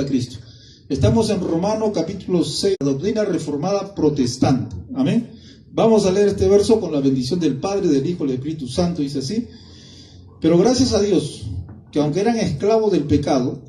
a Cristo. Estamos en Romanos capítulo 6, la doctrina reformada protestante. Amén. Vamos a leer este verso con la bendición del Padre, del Hijo y del Espíritu Santo. Dice así: pero gracias a Dios, que aunque eran esclavos del pecado,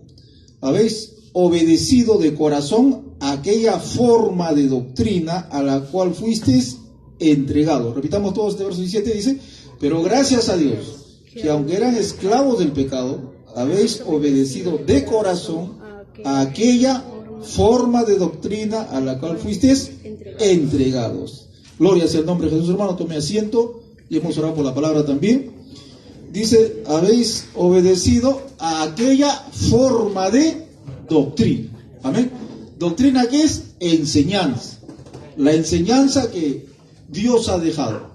habéis obedecido de corazón a aquella forma de doctrina a la cual fuisteis entregados. Repitamos todos este verso 17, dice: pero gracias a Dios, que aunque eran esclavos del pecado, habéis obedecido de corazón a aquella forma de doctrina a la cual fuisteis entregados. Gloria sea el nombre de Jesús. Hermano, tome asiento y hemos orado por la palabra también. Dice: habéis obedecido a aquella forma de doctrina. Amén. Doctrina, que es enseñanza, la enseñanza que Dios ha dejado.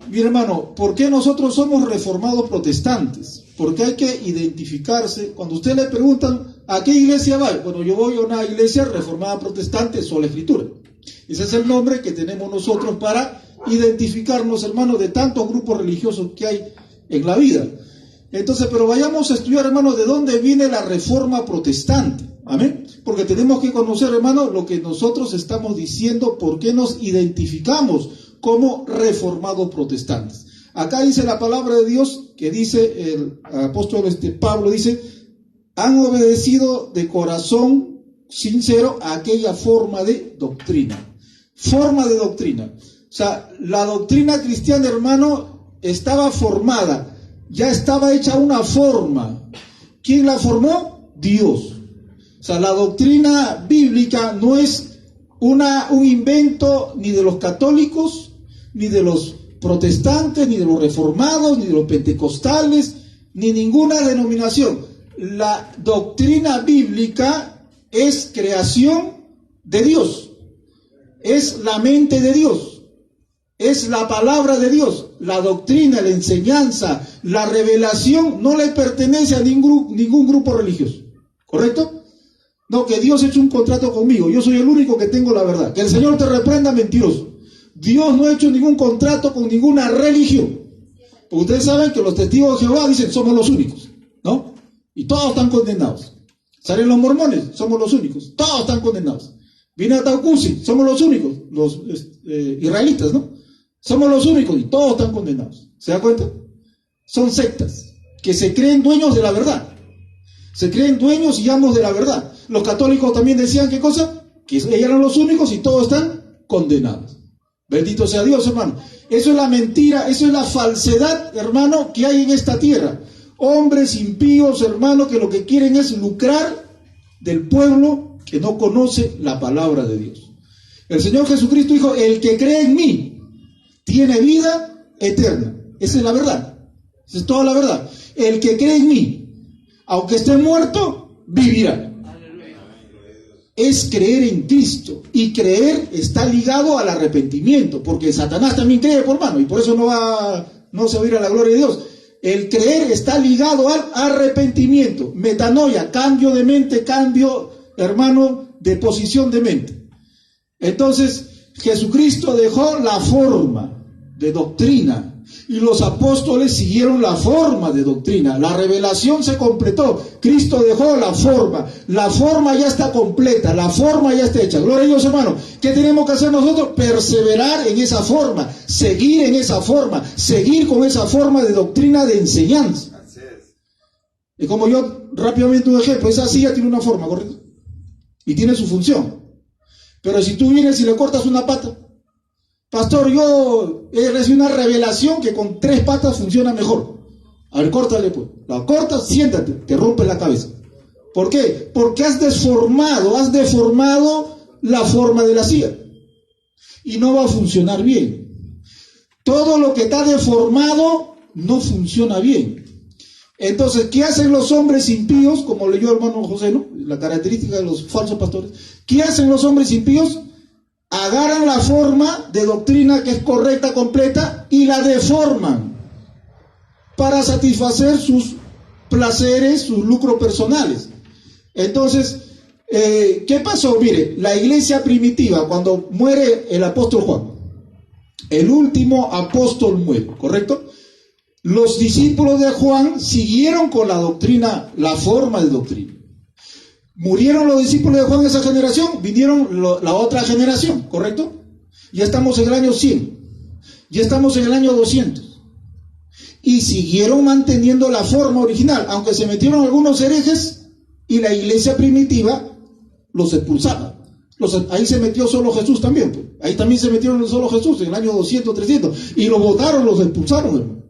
Mi hermano, ¿por qué nosotros somos reformados protestantes? Porque hay que identificarse. Cuando usted le preguntan ¿a qué iglesia va? Bueno, yo voy a una iglesia reformada protestante, sola escritura. Ese es el nombre que tenemos nosotros para identificarnos, hermano, de tantos grupos religiosos que hay en la vida. Entonces, pero vayamos a estudiar, hermano, de dónde viene la reforma protestante. Amén. Porque tenemos que conocer, hermano, lo que nosotros estamos diciendo, por qué nos identificamos como reformados protestantes. Acá dice la palabra de Dios, que dice el apóstol Pablo, dice: han obedecido de corazón sincero a aquella forma de doctrina. Forma de doctrina. O sea, la doctrina cristiana, hermano, estaba formada, ya estaba hecha una forma. ¿Quién la formó? Dios. O sea, la doctrina bíblica no es un invento ni de los católicos, ni de los protestantes, ni de los reformados, ni de los pentecostales, ni ninguna denominación. La doctrina bíblica es creación de Dios, es la mente de Dios, es la palabra de Dios. La doctrina, la enseñanza, la revelación no le pertenece a ningún grupo religioso, ¿correcto? No, que Dios ha hecho un contrato conmigo, yo soy el único que tengo la verdad. Que el Señor te reprenda, mentiroso. Dios no ha hecho ningún contrato con ninguna religión. Porque ustedes saben que los testigos de Jehová dicen: somos los únicos, ¿no? Y todos están condenados. Salen los mormones, somos los únicos, todos están condenados. Viene a Taucusi, somos los únicos, los israelitas, ¿no? Somos los únicos y todos están condenados. ¿Se da cuenta? Son sectas que se creen dueños de la verdad. Se creen dueños y amos de la verdad. Los católicos también decían, ¿qué cosa? Que ellos eran los únicos y todos están condenados. Bendito sea Dios, hermano. Eso es la mentira, eso es la falsedad, hermano, que hay en esta tierra. Hombres impíos, hermano, que lo que quieren es lucrar del pueblo que no conoce la palabra de Dios. El Señor Jesucristo dijo: el que cree en mí tiene vida eterna. Esa es la verdad. Esa es toda la verdad. El que cree en mí, aunque esté muerto, vivirá. Es creer en Cristo, y creer está ligado al arrepentimiento, porque Satanás también cree, por mano, y por eso no se va a ir a la gloria de Dios. El creer está ligado al arrepentimiento, metanoia, cambio de mente, cambio, hermano, de posición de mente. Entonces, Jesucristo dejó la forma de doctrina, y los apóstoles siguieron la forma de doctrina. La revelación se completó. Cristo dejó la forma. La forma ya está completa. La forma ya está hecha. Gloria a Dios, hermano. ¿Qué tenemos que hacer nosotros? Perseverar en esa forma. Seguir en esa forma. Seguir con esa forma de doctrina, de enseñanza. Y como yo rápidamente un ejemplo, esa silla tiene una forma, ¿correcto? Y tiene su función. Pero si tú vienes y le cortas una pata: pastor, yo he recibido una revelación que con 3 patas funciona mejor. A ver, córtale pues. La cortas, siéntate, te rompe la cabeza. ¿Por qué? Porque has deformado la forma de la silla. Y no va a funcionar bien. Todo lo que está deformado no funciona bien. Entonces, ¿qué hacen los hombres impíos? Como leyó el hermano José, ¿no? La característica de los falsos pastores. ¿Qué hacen los hombres impíos? Agarran la forma de doctrina que es correcta, completa, y la deforman para satisfacer sus placeres, sus lucros personales. Entonces, ¿qué pasó? Mire, la iglesia primitiva, cuando muere el apóstol Juan, el último apóstol muere, ¿correcto? Los discípulos de Juan siguieron con la doctrina, la forma de doctrina. Murieron los discípulos de Juan esa generación, vinieron la otra generación, ¿correcto? Ya estamos en el año 100, ya estamos en el año 200. Y siguieron manteniendo la forma original, aunque se metieron algunos herejes y la iglesia primitiva los expulsaba. Ahí se metió solo Jesús también, pues. Ahí también se metieron solo Jesús en el año 200, 300, y los votaron, los expulsaron, hermano.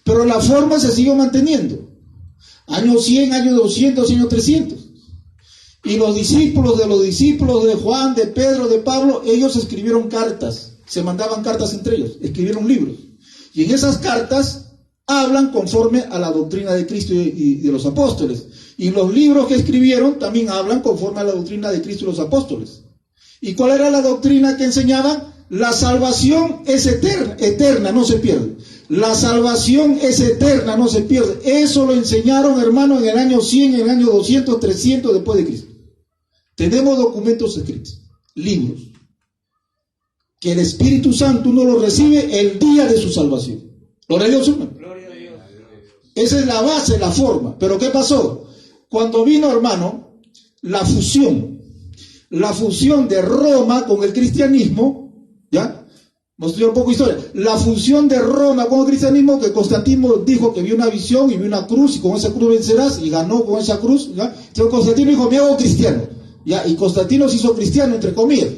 Pero la forma se siguió manteniendo. Año 100, año 200, año 300. Y los discípulos de Juan, de Pedro, de Pablo, ellos escribieron cartas, se mandaban cartas entre ellos, escribieron libros. Y en esas cartas hablan conforme a la doctrina de Cristo y de los apóstoles. Y los libros que escribieron también hablan conforme a la doctrina de Cristo y los apóstoles. ¿Y cuál era la doctrina que enseñaban? La salvación es eterna, no se pierde. La salvación es eterna, no se pierde. Eso lo enseñaron, hermano, en el año 100, en el año 200, 300 después de Cristo. Tenemos documentos escritos, libros, que el Espíritu Santo uno lo recibe el día de su salvación. Gloria a Dios, hermano. Esa es la base, la forma. Pero ¿qué pasó? Cuando vino, hermano, la fusión de Roma con el cristianismo, ¿ya? Vamos a estudiar un poco de historia. La fusión de Roma con el cristianismo, que Constantino dijo que vio una visión y vio una cruz, y con esa cruz vencerás, y ganó con esa cruz, ¿ya? Entonces Constantino dijo, me hago cristiano, ¿ya? Y Constantino se hizo cristiano, entre comillas.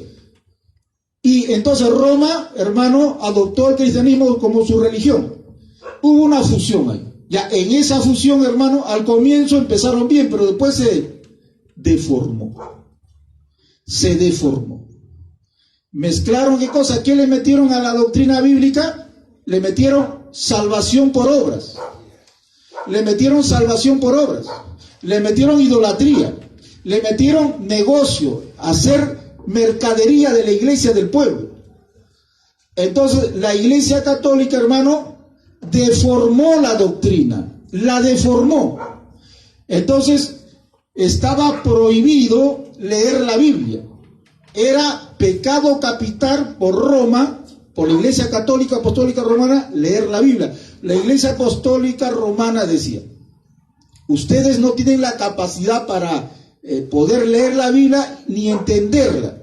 Y entonces Roma, hermano, adoptó el cristianismo como su religión. Hubo una fusión ahí. Ya en esa fusión, hermano, al comienzo empezaron bien, pero después se deformó. Se deformó. Mezclaron, ¿qué cosa? ¿Qué le metieron a la doctrina bíblica? Le metieron salvación por obras. Le metieron salvación por obras. Le metieron idolatría. Le metieron negocio, hacer mercadería de la iglesia del pueblo. Entonces, la iglesia católica, hermano, deformó la doctrina, la deformó. Entonces, estaba prohibido leer la Biblia. Era pecado capital por Roma, por la Iglesia Católica Apostólica Romana, leer la Biblia. La Iglesia Apostólica Romana decía, ustedes no tienen la capacidad para poder leer la Biblia ni entenderla,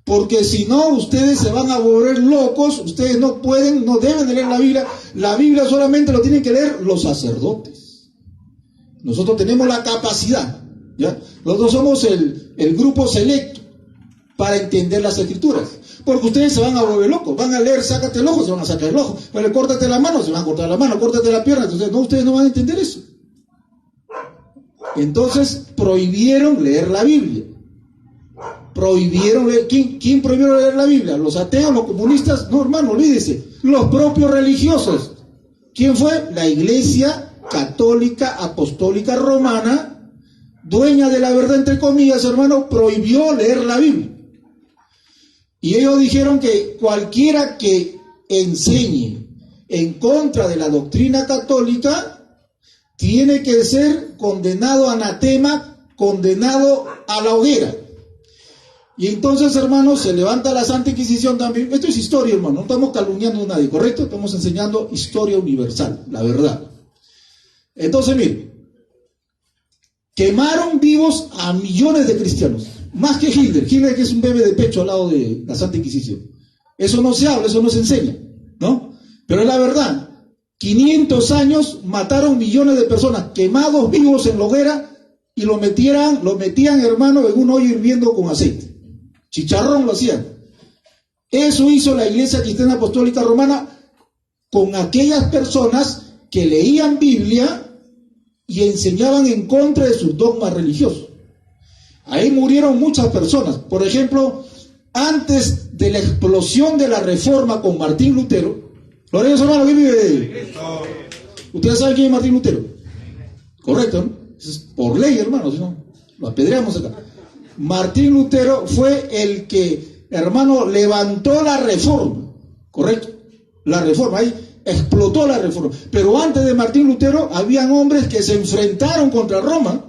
porque si no, ustedes se van a volver locos, ustedes no pueden, no deben de leer la Biblia solamente lo tienen que leer los sacerdotes. Nosotros tenemos la capacidad, ¿ya? Nosotros somos el grupo selecto para entender las escrituras, porque ustedes se van a volver locos, van a leer, sácate el ojo, se van a sacar el ojo, pero córtate la mano, se van a cortar la mano, córtate la pierna, entonces no, ustedes no van a entender eso. Entonces prohibieron leer la Biblia. Prohibieron leer. ¿Quién prohibió leer la Biblia? ¿Los ateos, los comunistas? No, hermano, olvídese. Los propios religiosos. ¿Quién fue? La Iglesia Católica Apostólica Romana, dueña de la verdad, entre comillas, hermano, prohibió leer la Biblia. Y ellos dijeron que cualquiera que enseñe en contra de la doctrina católica tiene que ser condenado anatema, condenado a la hoguera. Y entonces, hermanos, se levanta la Santa Inquisición también. Esto es historia, hermano, no estamos calumniando a nadie, ¿correcto? Estamos enseñando historia universal, la verdad. Entonces, miren, quemaron vivos a millones de cristianos, más que Hitler, que es un bebé de pecho al lado de la Santa Inquisición. Eso no se habla, eso no se enseña, ¿no? Pero es la verdad. 500 años mataron millones de personas, quemados vivos en la hoguera, y lo metían, hermano, en un hoyo hirviendo con aceite. Chicharrón lo hacían. Eso hizo la Iglesia Cristiana Apostólica Romana con aquellas personas que leían Biblia y enseñaban en contra de sus dogmas religiosos. Ahí murieron muchas personas. Por ejemplo, antes de la explosión de la Reforma con Martín Lutero, gloria a Dios, hermano, ¿quién vive? Ustedes saben quién es Martín Lutero, correcto, ¿no? Es por ley, hermano, si no, lo apedreamos acá. Martín Lutero fue el que, hermano, levantó la Reforma, correcto, la Reforma, ahí explotó la Reforma. Pero antes de Martín Lutero habían hombres que se enfrentaron contra Roma.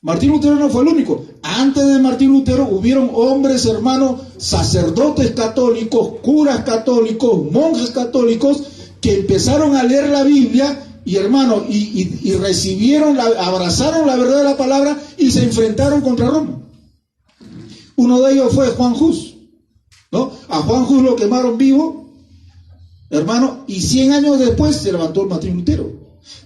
Martín Lutero no fue el único. Antes de Martín Lutero hubieron hombres, hermanos, sacerdotes católicos, curas católicos, monjes católicos, que empezaron a leer la Biblia y hermano, y recibieron, abrazaron la verdad de la palabra y se enfrentaron contra Roma. Uno de ellos fue Juan Hus, ¿no? A Juan Hus lo quemaron vivo, hermano, y 100 años después se levantó el Martín Lutero.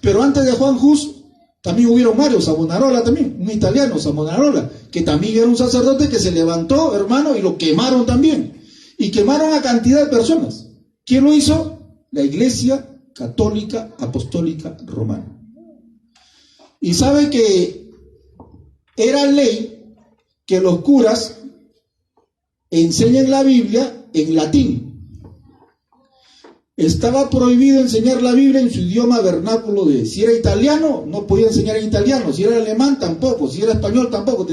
Pero antes de Juan Hus también hubieron varios, Savonarola también, un italiano, Savonarola, que también era un sacerdote que se levantó, hermano, y lo quemaron también. Y quemaron a cantidad de personas. ¿Quién lo hizo? La Iglesia Católica Apostólica Romana. Y sabe que era ley que los curas enseñen la Biblia en latín. Estaba prohibido enseñar la Biblia en su idioma vernáculo. Si era italiano, no podía enseñar en italiano. Si era alemán, tampoco. Si era español, tampoco.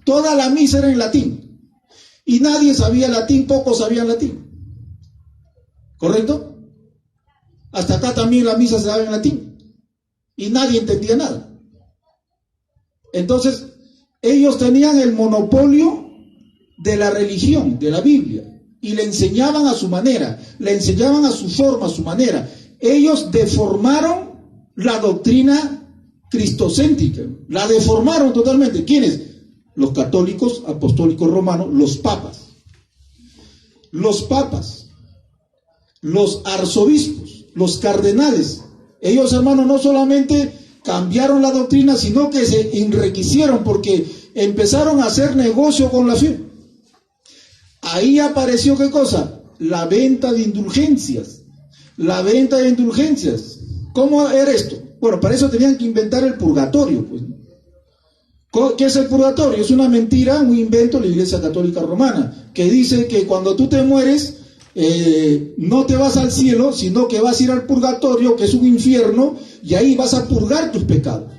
Toda la misa era en latín. Y nadie sabía latín, pocos sabían latín. ¿Correcto? Hasta acá también la misa se daba en latín. Y nadie entendía nada. Entonces, ellos tenían el monopolio de la religión, de la Biblia. Y le enseñaban a su manera, le enseñaban a su forma, a su manera. Ellos deformaron la doctrina cristocéntrica, la deformaron totalmente. ¿Quiénes? Los católicos apostólicos romanos, los papas, los arzobispos, los cardenales. Ellos, hermanos, no solamente cambiaron la doctrina, sino que se enriquecieron porque empezaron a hacer negocio con la fe. Ahí apareció, ¿qué cosa? La venta de indulgencias. La venta de indulgencias. ¿Cómo era esto? Bueno, para eso tenían que inventar el purgatorio, pues. ¿Qué es el purgatorio? Es una mentira, un invento de la Iglesia Católica Romana, que dice que cuando tú te mueres, no te vas al cielo, sino que vas a ir al purgatorio, que es un infierno, y ahí vas a purgar tus pecados.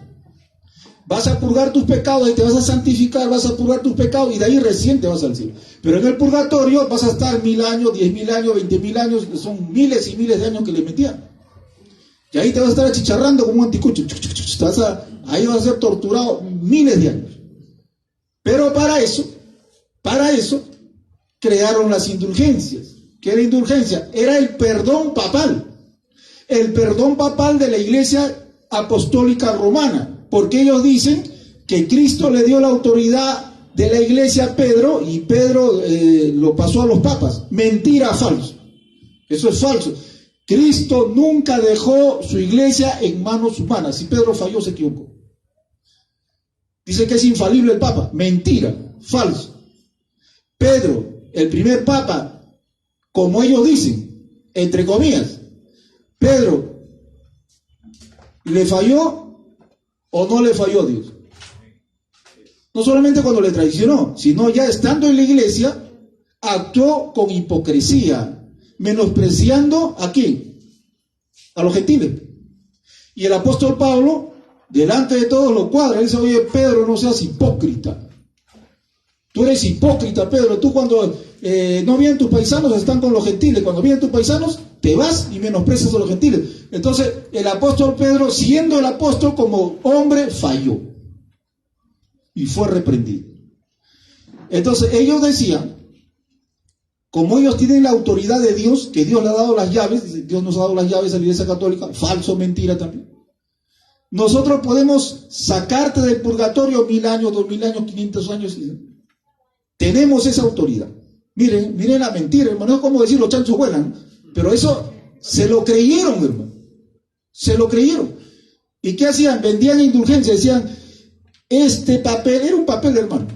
Vas a purgar tus pecados y te vas a santificar, vas a purgar tus pecados y de ahí recién te vas al cielo. Pero en el purgatorio vas a estar 1000 años, 10.000 años, 20.000 años, son miles y miles de años que le metían. Y ahí te vas a estar achicharrando como un anticucho. Ahí vas a ser torturado miles de años. Pero para eso, crearon las indulgencias. ¿Qué era indulgencia? Era el perdón papal. El perdón papal de la Iglesia Apostólica Romana. Porque ellos dicen que Cristo le dio la autoridad de la iglesia a Pedro y Pedro lo pasó a los papas. Mentira, falso. Eso es falso. Cristo nunca dejó su iglesia en manos humanas. Si Pedro falló, se equivocó. Dice que es infalible el papa. Mentira, falso. Pedro, el primer papa, como ellos dicen, entre comillas, Pedro, ¿le falló o no le falló a Dios? No solamente cuando le traicionó, sino ya estando en la iglesia, actuó con hipocresía, menospreciando ¿a quién? A los gentiles. Y el apóstol Pablo, delante de todos, lo cuadra. Él dice: oye, Pedro, no seas hipócrita. Tú eres hipócrita, Pedro. Tú cuando no vienen tus paisanos, están con los gentiles. Cuando vienen tus paisanos, te vas y menosprecias a los gentiles. Entonces, el apóstol Pedro, siendo el apóstol como hombre, falló. Y fue reprendido. Entonces, ellos decían, como ellos tienen la autoridad de Dios, que Dios le ha dado las llaves, Dios nos ha dado las llaves a la Iglesia Católica, falso, mentira también. Nosotros podemos sacarte del purgatorio 1000 años, 2000 años, 500 años. Tenemos esa autoridad. Miren la mentira, hermano. Es como decir los chanchos vuelan, ¿no? Pero eso se lo creyeron, hermano. Se lo creyeron. ¿Y qué hacían? Vendían indulgencias. Decían, este papel, era un papel, hermano.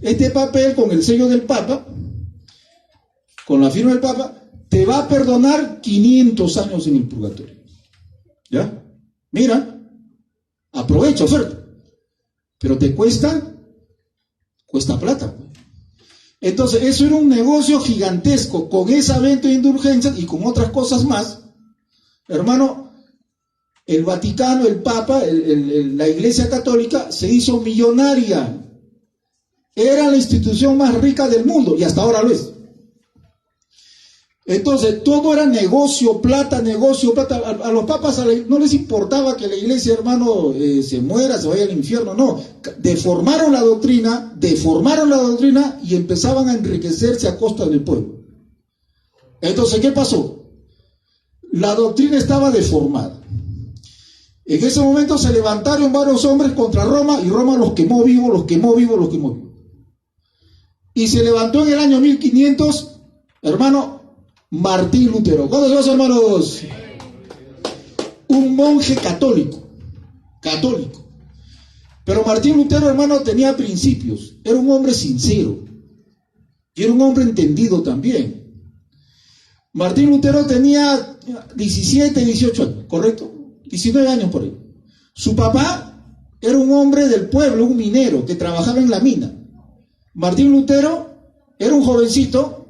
Este papel con el sello del Papa, con la firma del Papa, te va a perdonar 500 años en el purgatorio. ¿Ya? Mira, aprovecha, oferta. Pero te cuesta plata. Entonces, eso era un negocio gigantesco. Con esa venta de indulgencias y con otras cosas más, hermano, el Vaticano, el Papa, la Iglesia Católica se hizo millonaria. Era la institución más rica del mundo y hasta ahora lo es. Entonces, todo era negocio, plata, negocio, plata. A los papas no les importaba que la iglesia, hermano, se muera, se vaya al infierno. No, deformaron la doctrina y empezaban a enriquecerse a costa del pueblo. Entonces, ¿qué pasó? La doctrina estaba deformada. En ese momento se levantaron varios hombres contra Roma y Roma los quemó vivos, los quemó vivos, los quemó vivos. Y se levantó en el año 1500, hermano, Martín Lutero. ¿Cuántos son, hermanos? Un monje católico. Católico. Pero Martín Lutero, hermano, tenía principios. Era un hombre sincero. Y era un hombre entendido también. Martín Lutero tenía 17, 18 años, ¿correcto? 19 años por ahí. Su papá era un hombre del pueblo, un minero, que trabajaba en la mina. Martín Lutero era un jovencito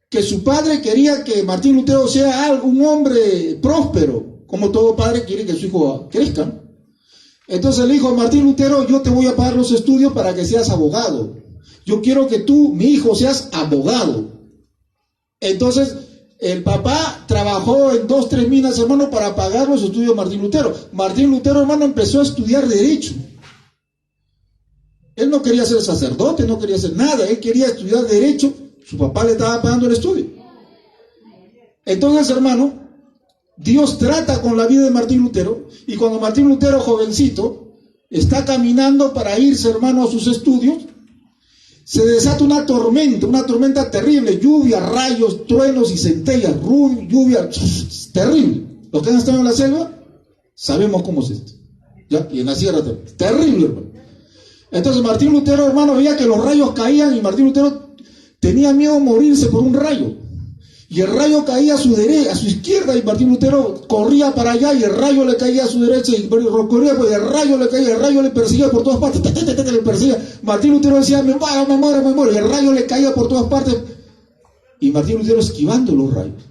que su padre quería que Martín Lutero sea un hombre próspero, como todo padre quiere que su hijo crezca, ¿no? Entonces le dijo a Martín Lutero: yo te voy a pagar los estudios para que seas abogado. Yo quiero que tú, mi hijo, seas abogado. Entonces el papá trabajó en 2, 3 minas, hermano, para pagar los estudios de Martín Lutero. Martín Lutero, hermano, empezó a estudiar Derecho. Él no quería ser sacerdote, no quería hacer nada, él quería estudiar Derecho. Su papá le estaba pagando el estudio. Entonces, hermano, Dios trata con la vida de Martín Lutero, y cuando Martín Lutero, jovencito, está caminando para irse, hermano, a sus estudios, se desata una tormenta terrible, lluvia, rayos, truenos y centellas, lluvia terrible. Los que han estado en la selva, sabemos cómo es esto. ¿Ya? Y en la sierra terrible, hermano. Entonces Martín Lutero, hermano, veía que los rayos caían y Martín Lutero tenía miedo de morirse por un rayo. Y el rayo caía a su derecha, a su izquierda, y Martín Lutero corría para allá y el rayo le caía a su derecha, y corría, pues el rayo le caía, el rayo le perseguía por todas partes, le perseguía. Martín Lutero decía: me muero, y el rayo le caía por todas partes. Y Martín Lutero esquivando los rayos.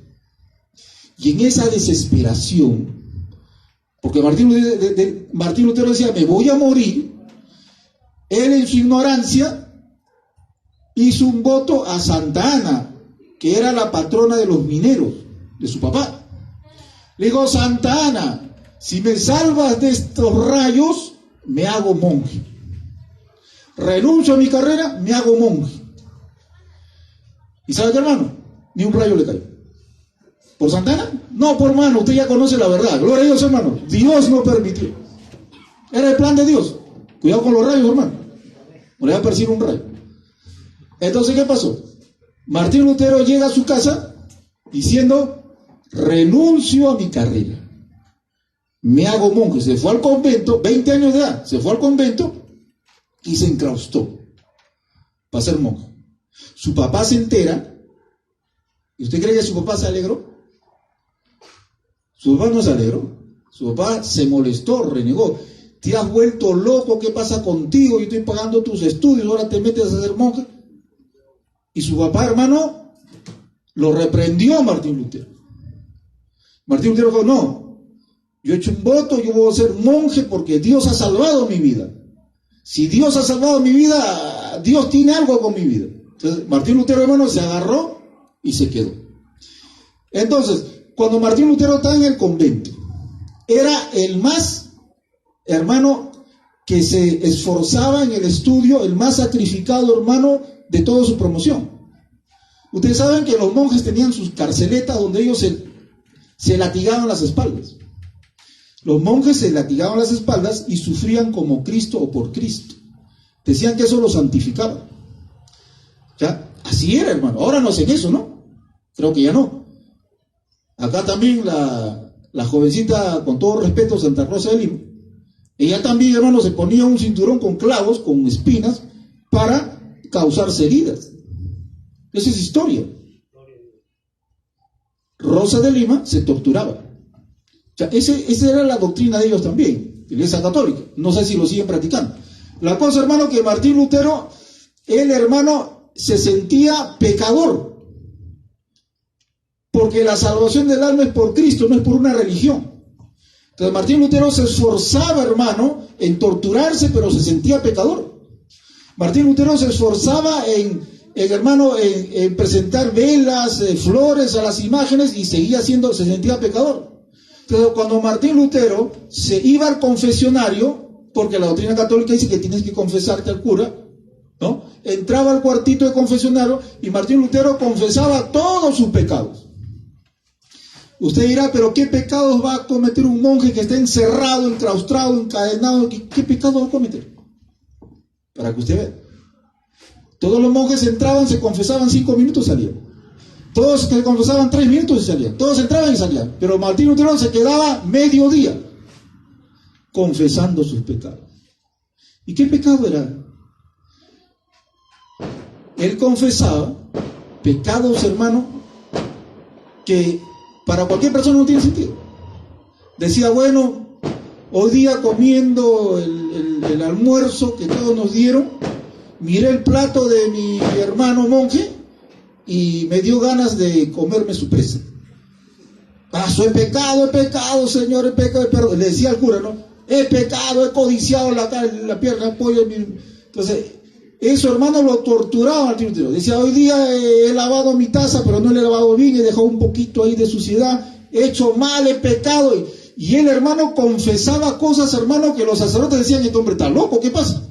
Y en esa desesperación, porque Martín Lutero decía: me voy a morir, él en su ignorancia hizo un voto a Santa Ana, que era la patrona de los mineros, de su papá. Le digo: Santa Ana, si me salvas de estos rayos, me hago monje. Renuncio a mi carrera, me hago monje. ¿Y sabe qué, hermano? Ni un rayo le cayó. ¿Por Santa Ana? No, por hermano, usted ya conoce la verdad. Gloria a Dios, hermano. Dios no permitió. Era el plan de Dios. Cuidado con los rayos, hermano. No le va a perseguir un rayo. Entonces, ¿qué pasó? Martín Lutero llega a su casa diciendo: renuncio a mi carrera, me hago monje. Se fue al convento, 20 años de edad, se fue al convento y se enclaustó para ser monje. Su papá se entera. ¿Y usted cree que su papá se alegró? Su papá no se alegró. Su papá se molestó, renegó. Te has vuelto loco, ¿qué pasa contigo? Yo estoy pagando tus estudios, ahora te metes a ser monje. Y su papá, hermano, lo reprendió a Martín Lutero. Martín Lutero dijo: no, yo he hecho un voto, yo voy a ser monje porque Dios ha salvado mi vida. Si Dios ha salvado mi vida, Dios tiene algo con mi vida. Entonces Martín Lutero, hermano, se agarró y se quedó. Entonces, cuando Martín Lutero estaba en el convento, era el más, hermano, que se esforzaba en el estudio, el más sacrificado, hermano, de toda su promoción. Ustedes saben que los monjes tenían sus carceletas donde ellos se latigaban las espaldas. Los monjes se latigaban las espaldas y sufrían como Cristo o por Cristo. Decían que eso los santificaba. ¿Ya? Así era, hermano. Ahora no hacen eso, ¿no? Creo que ya no. Acá también la jovencita, con todo respeto, Santa Rosa de Lima, ella también, hermano, se ponía un cinturón con clavos, con espinas, para causarse heridas. Esa es historia. Rosa de Lima se torturaba. O sea, esa era la doctrina de ellos también, la Iglesia Católica. No sé si lo siguen practicando. La cosa, hermano, que Martín Lutero, él, hermano, se sentía pecador. Porque la salvación del alma es por Cristo, no es por una religión. Entonces Martín Lutero se esforzaba, hermano, en torturarse, pero se sentía pecador. Martín Lutero se esforzaba en presentar velas, flores a las imágenes, y se sentía pecador. Entonces, cuando Martín Lutero se iba al confesionario, porque la doctrina católica dice que tienes que confesarte al cura, ¿no? Entraba al cuartito de confesionario y Martín Lutero confesaba todos sus pecados. Usted dirá, pero ¿qué pecados va a cometer un monje que está encerrado, enclaustrado, encadenado? ¿Qué pecado va a cometer? Para que usted vea. Todos los monjes entraban, se confesaban 5 minutos y salían. Todos se confesaban 3 minutos y salían. Todos entraban y salían. Pero Martín Lutero se quedaba medio día confesando sus pecados. ¿Y qué pecado era? Él confesaba pecados, hermano, que para cualquier persona no tiene sentido. Decía, bueno, hoy día comiendo el almuerzo que todos nos dieron, miré el plato de mi hermano monje y me dio ganas de comerme su presa. Eso es pecado, Señor, es pecado, perdón. Le decía al cura, ¿no? He pecado, he codiciado la pierna, el pollo. Entonces, eso, hermano, lo torturaba Martín Lutero. Decía, hoy día he lavado mi taza, pero no le he lavado bien, he dejado un poquito ahí de suciedad, he hecho mal, he pecado. Y él, hermano, confesaba cosas, hermano, que los sacerdotes decían, este hombre está loco, ¿qué pasa?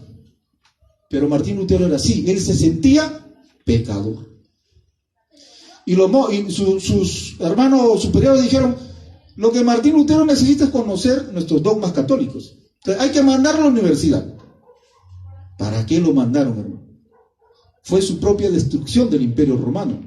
Pero Martín Lutero era así, él se sentía pecador. Y sus hermanos superiores dijeron, lo que Martín Lutero necesita es conocer nuestros dogmas católicos. Entonces, hay que mandarlo a la universidad. ¿Para qué lo mandaron, hermano? Fue su propia destrucción del Imperio Romano.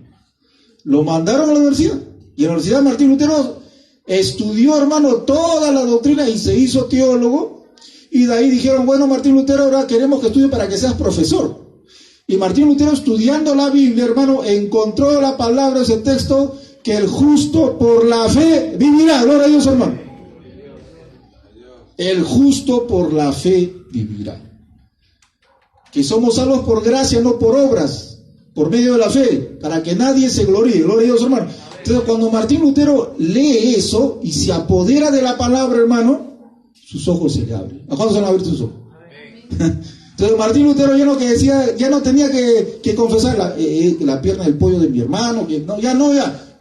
Lo mandaron a la universidad. Y en la Universidad Martín Lutero estudió, hermano, toda la doctrina y se hizo teólogo. Y de ahí dijeron, bueno, Martín Lutero, ahora queremos que estudie para que seas profesor. Y Martín Lutero, estudiando la Biblia, hermano, encontró la palabra, ese texto, que el justo por la fe vivirá. Gloria a Dios, hermano. El justo por la fe vivirá. Que somos salvos por gracia, no por obras, por medio de la fe, para que nadie se gloríe. Gloria a Dios, hermano. Entonces, cuando Martín Lutero lee eso y se apodera de la palabra, hermano, sus ojos se le abren. ¿A cuándo se van a abrir sus ojos? Entonces, Martín Lutero ya no tenía que confesar la pierna del pollo de mi hermano,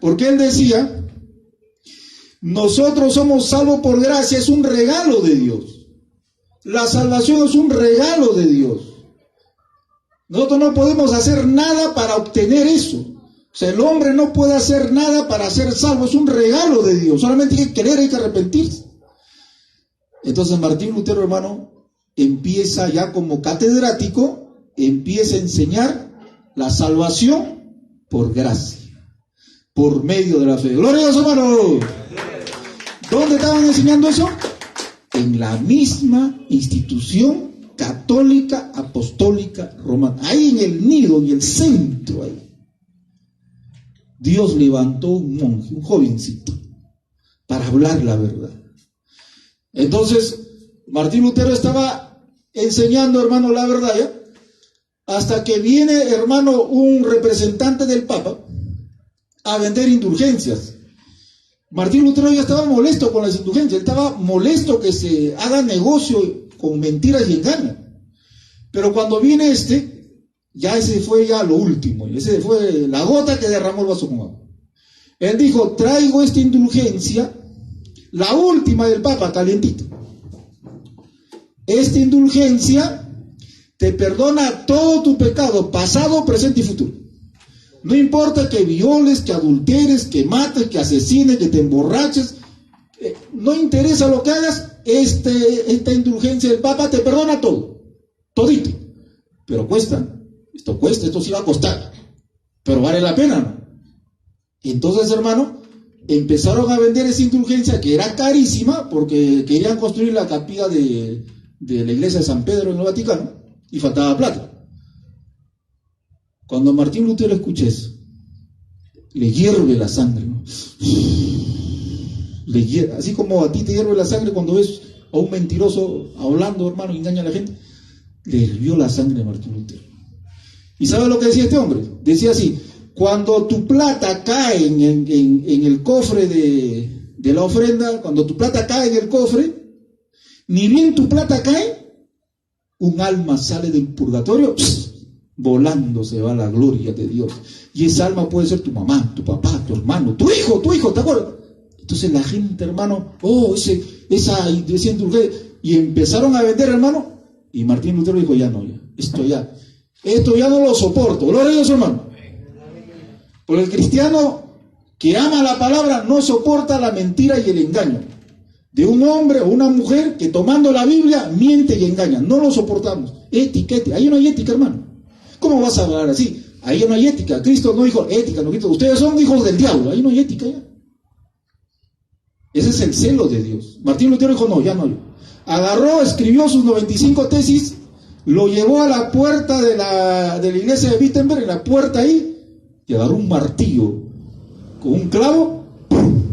porque él decía, nosotros somos salvos por gracia, es un regalo de Dios. La salvación es un regalo de Dios. Nosotros no podemos hacer nada para obtener eso. O sea, el hombre no puede hacer nada para ser salvo, es un regalo de Dios. Solamente hay que querer, hay que arrepentirse. Entonces Martín Lutero, hermano, empieza ya como catedrático, empieza a enseñar la salvación por gracia, por medio de la fe. ¡Gloria a Dios, hermano! ¿Dónde estaban enseñando eso? En la misma institución católica, apostólica, romana. Ahí en el nido, en el centro, ahí. Dios levantó un monje, un jovencito, para hablar la verdad. Entonces, Martín Lutero estaba enseñando, hermano, la verdad, ¿ya? Hasta que viene, hermano, un representante del Papa a vender indulgencias. Martín Lutero ya estaba molesto con las indulgencias, él estaba molesto que se haga negocio con mentiras y engaños. Pero cuando viene ya ese fue ya lo último, ese fue la gota que derramó el vaso con agua. Él dijo, traigo esta indulgencia, la última del Papa, calientita. Esta indulgencia te perdona todo tu pecado, pasado, presente y futuro. No importa que violes, que adulteres, que mates, que asesines, que te emborraches, no interesa lo que hagas, esta indulgencia del Papa te perdona todo, todito. Pero cuesta, esto sí va a costar, pero vale la pena, ¿no? Entonces, hermano, empezaron a vender esa indulgencia que era carísima porque querían construir la capilla de la iglesia de San Pedro en el Vaticano y faltaba plata. Cuando Martín Lutero escucha eso, le hierve la sangre, ¿no? Así como a ti te hierve la sangre cuando ves a un mentiroso hablando, hermano, y engaña a la gente, le hirvió la sangre de Martín Lutero. ¿Y sabe lo que decía este hombre? Decía así, cuando tu plata cae en el cofre de la ofrenda, cuando tu plata cae en el cofre, ni bien tu plata cae, un alma sale del purgatorio, volando se va a la gloria de Dios. Y esa alma puede ser tu mamá, tu papá, tu hermano, tu hijo, ¿te acuerdas? Entonces la gente, hermano, esa indulgencia, y empezaron a vender, hermano, y Martín Lutero dijo, esto ya no lo soporto. Gloria a Dios, hermano. Porque el cristiano que ama la palabra no soporta la mentira y el engaño de un hombre o una mujer que tomando la Biblia miente y engaña. No lo soportamos. Ética. Ahí no hay ética, hermano. ¿Cómo vas a hablar así? Ahí no hay ética. Cristo no dijo ética. No, ustedes son hijos del diablo. Ahí no hay ética ya. Ese es el celo de Dios. Martín Lutero dijo, no, ya no. Agarró, escribió sus 95 tesis, lo llevó a la puerta de la iglesia de Wittenberg, en la puerta ahí, y agarró un martillo con un clavo, plum,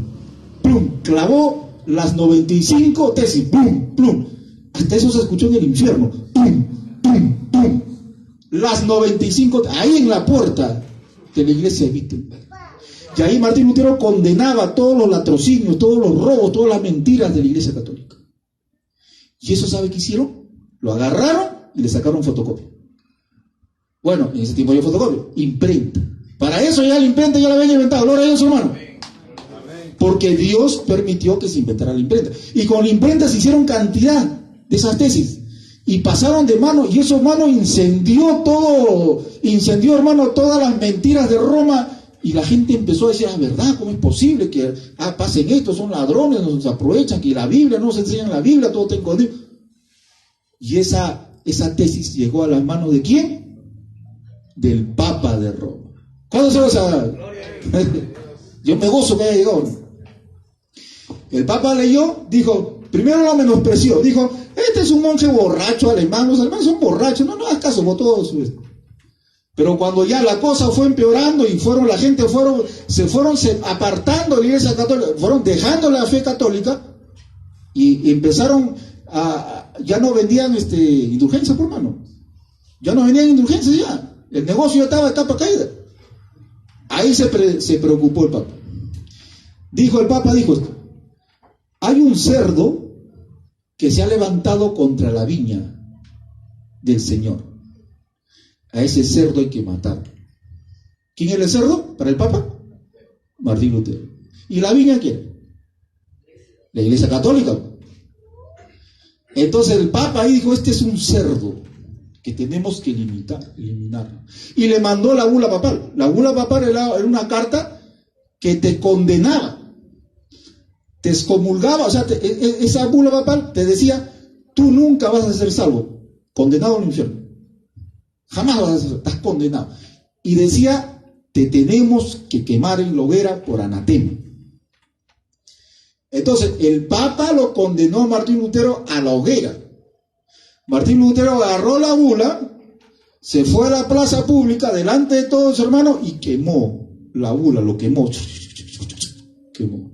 plum, clavó las 95 tesis, plum, plum. Hasta eso se escuchó en el infierno, plum, plum, plum. Las 95, ahí en la puerta de la iglesia de Wittenberg. Y ahí Martín Lutero condenaba todos los latrocinios, todos los robos, todas las mentiras de la iglesia católica. ¿Y eso sabe qué hicieron? Lo agarraron y le sacaron fotocopia. Bueno, en ese tiempo había fotocopia, imprenta. Para eso ya la imprenta ya la habían inventado. Gloria a Dios, hermano. Porque Dios permitió que se inventara la imprenta. Y con la imprenta se hicieron cantidad de esas tesis. Y pasaron de mano, y eso, hermano, incendió, hermano, todas las mentiras de Roma. Y la gente empezó a decir, ¿verdad? ¿Cómo es posible que pasen esto? Son ladrones, nos aprovechan, que la Biblia, no se enseña en la Biblia, todo está escondido. Y esa tesis llegó a las manos ¿de quién? Del Papa de Roma. ¿Cuándo se lo sabe? Yo me gozo que haya llegado. El Papa leyó, dijo, primero lo menospreció, dijo, este es un monje borracho alemán, los alemanes son borrachos, no hagas caso, votó su... Pero cuando ya la cosa fue empeorando y la gente se fueron apartando de la iglesia católica, fueron dejando la fe católica y empezaron ya no vendían indulgencias, por mano. Ya no vendían indulgencias ya. El negocio ya estaba de capa caída. Ahí se preocupó el Papa. El Papa dijo esto: hay un cerdo que se ha levantado contra la viña del Señor. A ese cerdo hay que matar. ¿Quién era el cerdo para el Papa? Martín Lutero. ¿Y la viña quién? La Iglesia Católica. Entonces el Papa ahí dijo, este es un cerdo que tenemos que eliminar. Y le mandó la bula papal. La bula papal era una carta que te condenaba, te excomulgaba. O sea, esa bula papal te decía, tú nunca vas a ser salvo, condenado al infierno. Jamás vas a ser, estás condenado. Y decía, te tenemos que quemar en la hoguera por anatema. Entonces, el Papa lo condenó a Martín Lutero a la hoguera. Martín Lutero agarró la bula, se fue a la plaza pública delante de todos sus hermanos y quemó la bula, lo quemó. Quemó.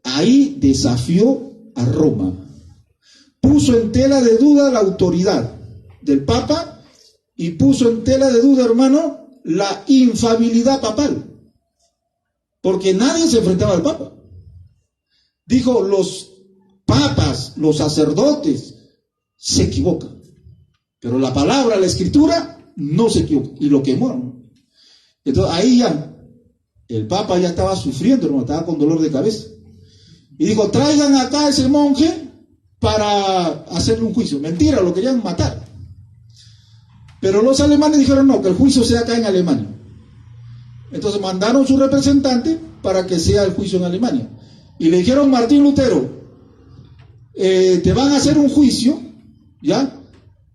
Ahí desafió a Roma. Puso en tela de duda la autoridad del Papa y puso en tela de duda, hermano, la infalibilidad papal. Porque nadie se enfrentaba al Papa. Dijo, los papas, los sacerdotes, se equivocan. Pero la palabra, la escritura, no se equivoca. Y lo quemó. Entonces ahí ya, el Papa ya estaba sufriendo, hermano, estaba con dolor de cabeza. Y dijo, traigan acá a ese monje para hacerle un juicio. Mentira, lo querían matar. Pero los alemanes dijeron, no, que el juicio sea acá en Alemania. Entonces mandaron su representante para que sea el juicio en Alemania. Y le dijeron, Martín Lutero, te van a hacer un juicio, ¿ya?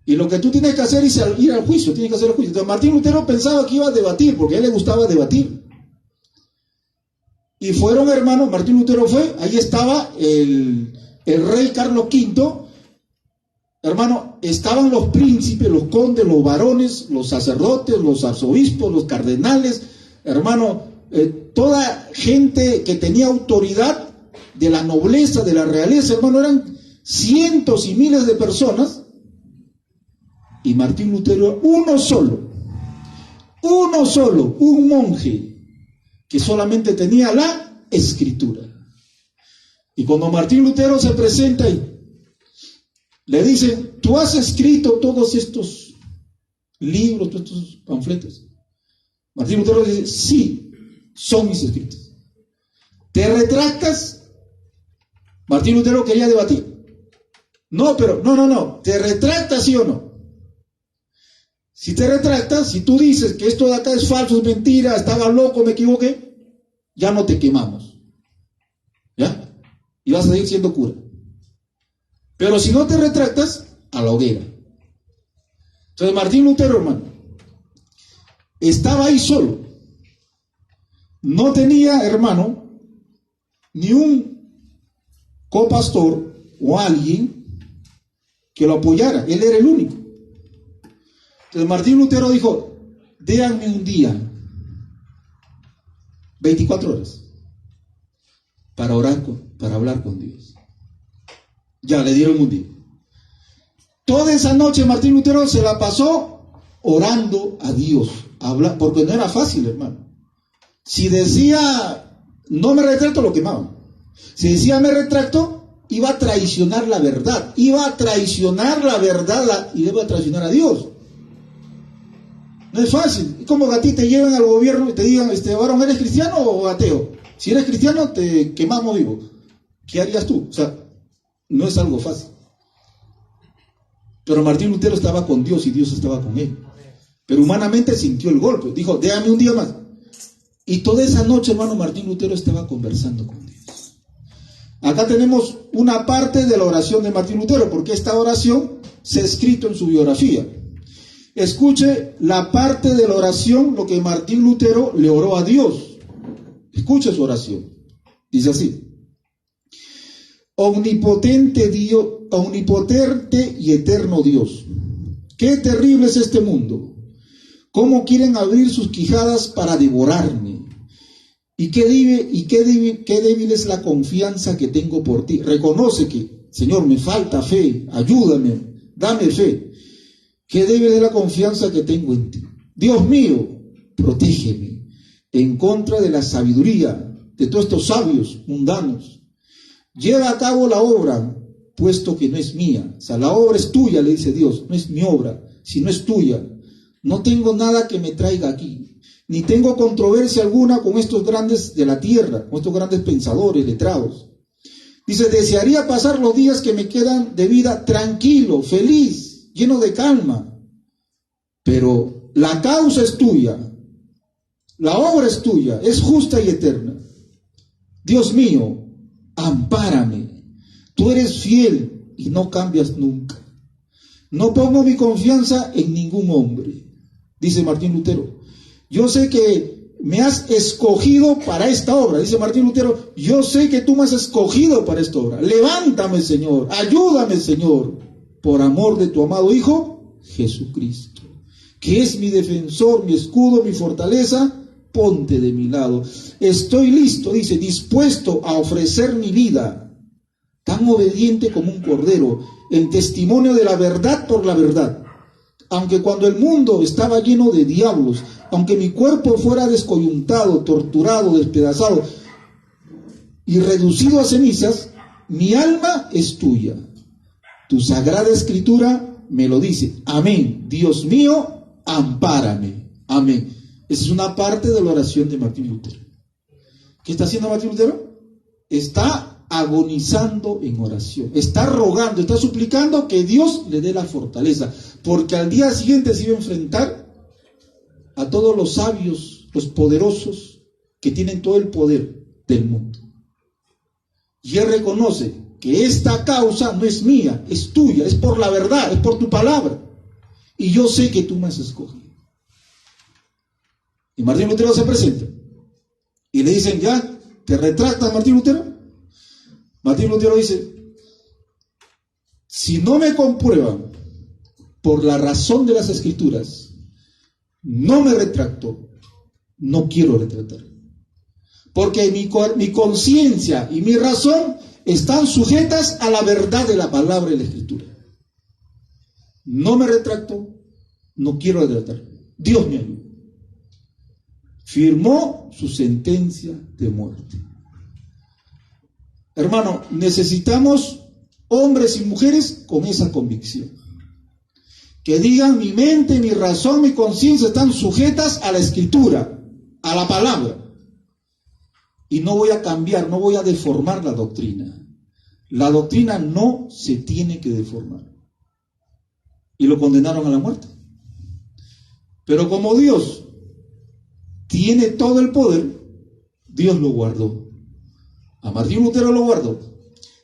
Y lo que tú tienes que hacer es ir al juicio, tienes que hacer el juicio. Entonces Martín Lutero pensaba que iba a debatir, porque a él le gustaba debatir. Y fueron, hermanos, Martín Lutero fue, ahí estaba el rey Carlos V, hermano, estaban los príncipes, los condes, los varones, los sacerdotes, los arzobispos, los cardenales, hermano, toda gente que tenía autoridad de la nobleza, de la realeza, hermano, eran cientos y miles de personas, y Martín Lutero, uno solo, un monje, que solamente tenía la escritura. Y cuando Martín Lutero se presenta ahí, le dicen, ¿tú has escrito todos estos libros, todos estos panfletos? Martín Lutero dice, sí, son mis escritos. ¿Te retractas? Martín Lutero quería debatir. No, ¿te retractas sí o no? Si te retractas, si tú dices que esto de acá es falso, es mentira, estaba loco, me equivoqué, ya no te quemamos. ¿Ya? Y vas a seguir siendo cura. Pero si no te retractas, a la hoguera. Entonces Martín Lutero, hermano, estaba ahí solo. No tenía, hermano, ni un copastor o alguien que lo apoyara. Él era el único. Entonces Martín Lutero dijo, déanme un día, 24 horas, para orar, para hablar con Dios. Ya, le dieron un día. Toda esa noche Martín Lutero se la pasó orando a Dios, porque no era fácil, hermano. Si decía, no me retracto, lo quemaban. Si decía, me retracto, iba a traicionar la verdad. Iba a traicionar la verdad y iba a traicionar a Dios. No es fácil. Es como que a ti te lleven al gobierno y te digan, varón, ¿eres cristiano o ateo? Si eres cristiano, te quemamos vivo. ¿Qué harías tú? O sea, no es algo fácil. Pero Martín Lutero estaba con Dios y Dios estaba con él. Pero humanamente sintió el golpe. Dijo, déjame un día más. Y toda esa noche, hermano, Martín Lutero estaba conversando con Dios. Acá tenemos una parte de la oración de Martín Lutero, porque esta oración se ha escrito en su biografía. Escuche la parte de la oración, lo que Martín Lutero le oró a Dios. Escuche su oración. Dice así. Omnipotente Dios, omnipotente y eterno Dios. Qué terrible es este mundo. Cómo quieren abrir sus quijadas para devorarme. Y qué débil es la confianza que tengo por ti. Reconoce que, Señor, me falta fe. Ayúdame, dame fe. Qué débil es la confianza que tengo en ti. Dios mío, protégeme en contra de la sabiduría de todos estos sabios mundanos. Lleva a cabo la obra, puesto que no es mía. O sea, la obra es tuya, le dice Dios. No es mi obra, sino es tuya. No tengo nada que me traiga aquí. Ni tengo controversia alguna con estos grandes de la tierra, con estos grandes pensadores, letrados. Dice, desearía pasar los días que me quedan de vida tranquilo, feliz, lleno de calma. Pero la causa es tuya. La obra es tuya, es justa y eterna. Dios mío, ampárame. Tú eres fiel y no cambias nunca. No pongo mi confianza en ningún hombre. Dice Martín Lutero. Yo sé que me has escogido para esta obra. Dice Martín Lutero, yo sé que tú me has escogido para esta obra. Levántame, Señor. Ayúdame, Señor. Por amor de tu amado Hijo, Jesucristo. Que es mi defensor, mi escudo, mi fortaleza. Ponte de mi lado. Estoy listo, dice, dispuesto a ofrecer mi vida, tan obediente como un cordero, en testimonio de la verdad por la verdad. Aunque cuando el mundo estaba lleno de diablos, aunque mi cuerpo fuera descoyuntado, torturado, despedazado y reducido a cenizas, mi alma es tuya. Tu sagrada escritura me lo dice. Amén. Dios mío, ampárame. Amén. Esa es una parte de la oración de Martín Lutero. ¿Qué está haciendo Martín Lutero? Está agonizando en oración. Está rogando, está suplicando que Dios le dé la fortaleza. Porque al día siguiente se iba a enfrentar a todos los sabios, los poderosos, que tienen todo el poder del mundo. Y él reconoce que esta causa no es mía, es tuya, es por la verdad, es por tu palabra. Y yo sé que tú me has escogido. Y Martín Lutero se presenta. Y le dicen, ¿ya te retractas, Martín Lutero? Martín Lutero dice, si no me comprueban por la razón de las Escrituras, no me retracto, no quiero retratar. Porque mi conciencia y mi razón están sujetas a la verdad de la palabra y la Escritura. No me retracto, no quiero retratar. Dios me ayuda. Firmó su sentencia de muerte. Hermano, necesitamos hombres y mujeres con esa convicción. Que digan, mi mente, mi razón, mi conciencia están sujetas a la Escritura, a la palabra. Y no voy a cambiar, no voy a deformar la doctrina. La doctrina no se tiene que deformar. Y lo condenaron a la muerte. Pero como Dios tiene todo el poder, Dios lo guardó. A Martín Lutero lo guardó.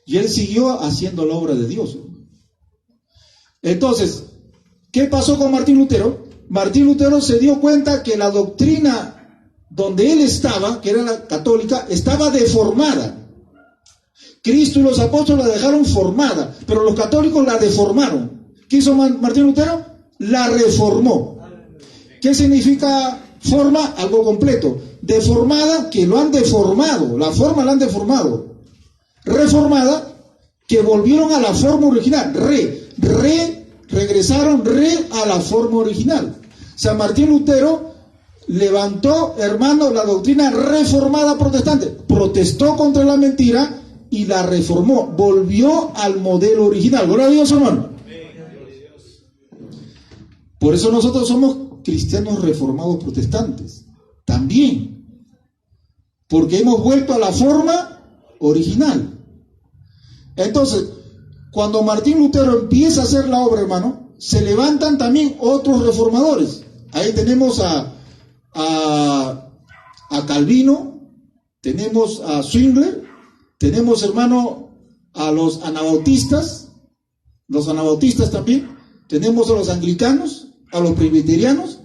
Y él siguió haciendo la obra de Dios. Entonces, ¿qué pasó con Martín Lutero? Martín Lutero se dio cuenta que la doctrina donde él estaba, que era la católica, estaba deformada. Cristo y los apóstoles la dejaron formada, pero los católicos la deformaron. ¿Qué hizo Martín Lutero? La reformó. ¿Qué significa forma? Algo completo. Deformada, que lo han deformado. La forma la han deformado. Reformada, que volvieron a la forma original. Regresaron a la forma original. San Martín Lutero levantó, hermano, la doctrina reformada protestante. Protestó contra la mentira y la reformó. Volvió al modelo original. Gloria a Dios, hermano. Por eso nosotros somos cristianos reformados protestantes. También. Porque hemos vuelto a la forma original. Entonces, cuando Martín Lutero empieza a hacer la obra, hermano, se levantan también otros reformadores. Ahí tenemos a Calvino, tenemos a Zwingli, tenemos, hermano, a los anabautistas también, tenemos a los anglicanos, a los presbiterianos.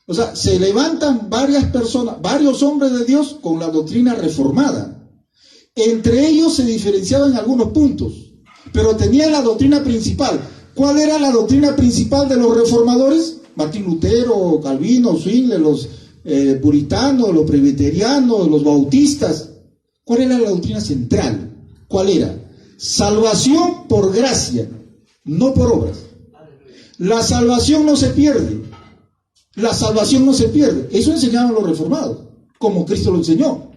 O sea, se levantan varias personas, varios hombres de Dios con la doctrina reformada. Entre ellos se diferenciaban en algunos puntos, pero tenían la doctrina principal. ¿Cuál era la doctrina principal de los reformadores? Martín Lutero, Calvino, Zwingli, los puritanos, los presbiterianos, los bautistas. ¿Cuál era la doctrina central? ¿Cuál era? Salvación por gracia, no por obras. La salvación no se pierde. La salvación no se pierde. Eso enseñaban los reformados, como Cristo lo enseñó.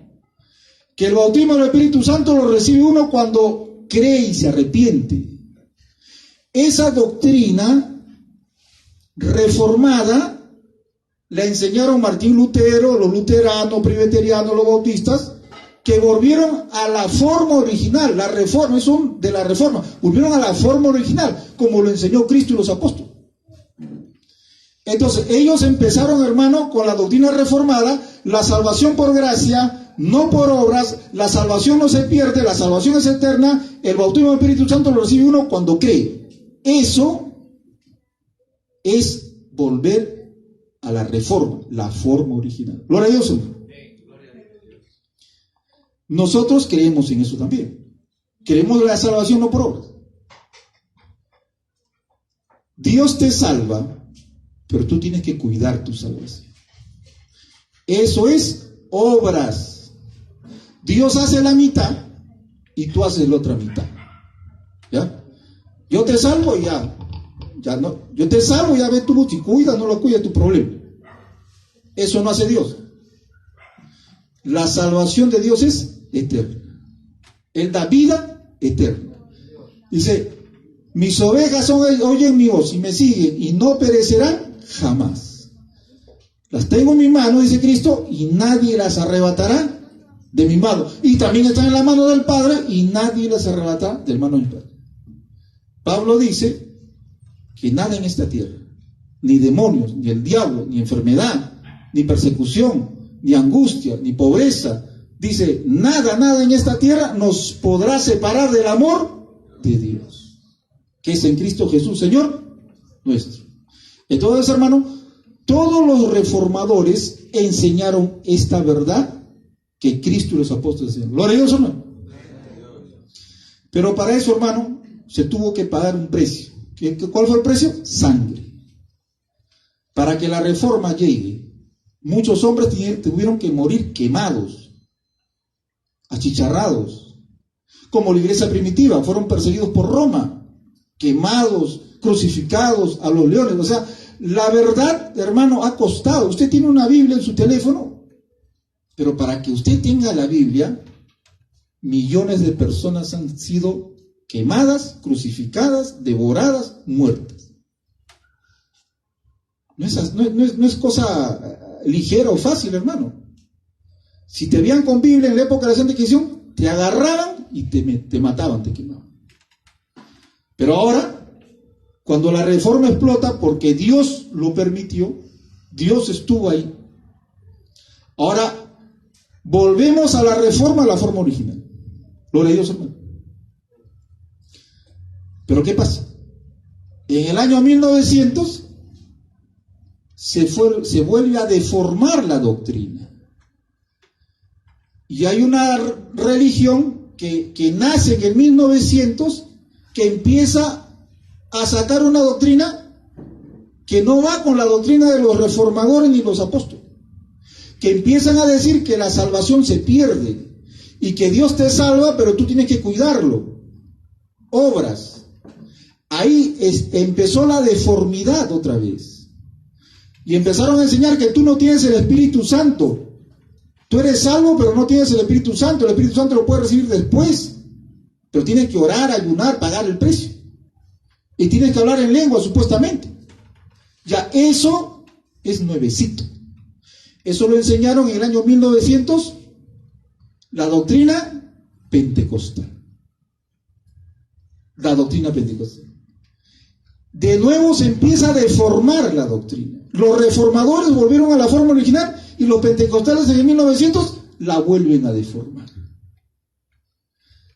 Que el bautismo del Espíritu Santo lo recibe uno cuando cree y se arrepiente. Esa doctrina reformada la enseñaron Martín Lutero, los luteranos, presbiterianos, los bautistas, que volvieron a la forma original. La reforma, eso de la reforma, volvieron a la forma original, como lo enseñó Cristo y los apóstoles. Entonces, ellos empezaron, hermano, con la doctrina reformada, la salvación por gracia, no por obras, la salvación no se pierde, la salvación es eterna, el bautismo del Espíritu Santo lo recibe uno cuando cree. Eso es volver a la reforma, la forma original. Gloria a Dios. Nosotros creemos en eso también. Creemos en la salvación no por obras. Dios te salva, pero tú tienes que cuidar tu salvación. Eso es obras. Dios hace la mitad y tú haces la otra mitad. ¿Ya? Yo te salvo y ya no. Yo te salvo, ya ve tú, si cuidas, no lo cuidas, tu problema. Eso no hace Dios. La salvación de Dios es eterna. Él da vida eterna. Dice, mis ovejas oyen mi voz y me siguen y no perecerán jamás. Las tengo en mi mano, dice Cristo, y nadie las arrebatará de mi mano. Y también están en la mano del Padre y nadie las arrebatará del mano del Padre. Pablo dice que nada en esta tierra, ni demonios, ni el diablo, ni enfermedad, ni persecución, ni angustia, ni pobreza, dice, nada en esta tierra nos podrá separar del amor de Dios, que es en Cristo Jesús, Señor nuestro. Entonces, hermano, todos los reformadores enseñaron esta verdad que Cristo y los apóstoles enseñaron. ¿Gloria a Dios, hermano? Pero para eso, hermano, se tuvo que pagar un precio. ¿Cuál fue el precio? Sangre. Para que la reforma llegue, muchos hombres tuvieron que morir quemados, achicharrados, como la iglesia primitiva, fueron perseguidos por Roma, quemados, crucificados a los leones. O sea, la verdad, hermano, ha costado. Usted tiene una Biblia en su teléfono, pero para que usted tenga la Biblia, millones de personas han sido quemadas, crucificadas, devoradas, muertas. No es cosa ligera o fácil, hermano. Si te veían con Biblia en la época de la Santa Inquisición, te agarraban y te mataban, te quemaban. Pero ahora, cuando la reforma explota, porque Dios lo permitió, Dios estuvo ahí. Ahora volvemos a la reforma, a la forma original. Gloria a Dios, hermano. Pero ¿qué pasa? En el año 1900 se vuelve a deformar la doctrina. Y hay una religión que nace en el 1900 que empieza a sacar una doctrina que no va con la doctrina de los reformadores ni los apóstoles, que empiezan a decir que la salvación se pierde y que Dios te salva, pero tú tienes que cuidarlo. Obras. Ahí empezó la deformidad otra vez. Y empezaron a enseñar que tú no tienes el Espíritu Santo. Tú eres salvo, pero no tienes el Espíritu Santo. El Espíritu Santo lo puedes recibir después. Pero tienes que orar, ayunar, pagar el precio. Y tienes que hablar en lengua, supuestamente. Ya, eso es nuevecito. Eso lo enseñaron en el año 1900, la doctrina pentecostal. La doctrina pentecostal. De nuevo se empieza a deformar la doctrina. Los reformadores volvieron a la forma original y los pentecostales en el 1900 la vuelven a deformar.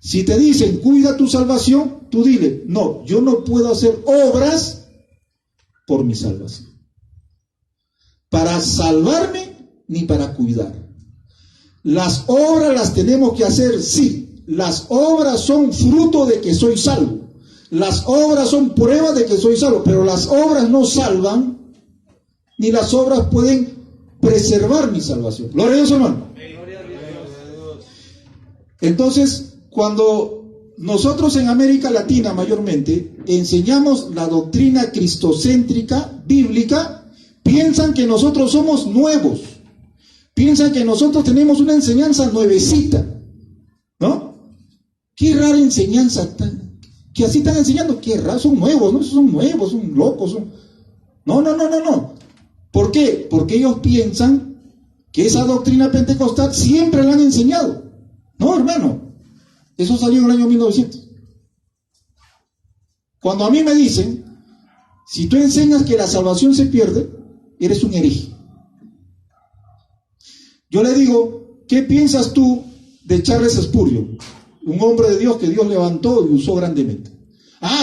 Si te dicen, cuida tu salvación, tú dile, no, yo no puedo hacer obras por mi salvación. Para salvarme ni para cuidar. Las obras las tenemos que hacer, sí. Las obras son fruto de que soy salvo. Las obras son prueba de que soy salvo, pero las obras no salvan, ni las obras pueden preservar mi salvación. Gloria a Dios, hermano. Entonces, cuando nosotros en América Latina mayormente enseñamos la doctrina cristocéntrica, bíblica, piensan que nosotros somos nuevos, piensan que nosotros tenemos una enseñanza nuevecita, ¿no? Qué rara enseñanza que así están enseñando, qué raro, son nuevos, ¿no? Son nuevos, son locos, son... No. ¿Por qué? Porque ellos piensan que esa doctrina pentecostal siempre la han enseñado. No, hermano, eso salió en el año 1900. Cuando a mí me dicen, si tú enseñas que la salvación se pierde, eres un hereje. Yo le digo, ¿qué piensas tú de Charles Spurgeon? Un hombre de Dios que Dios levantó y usó grandemente.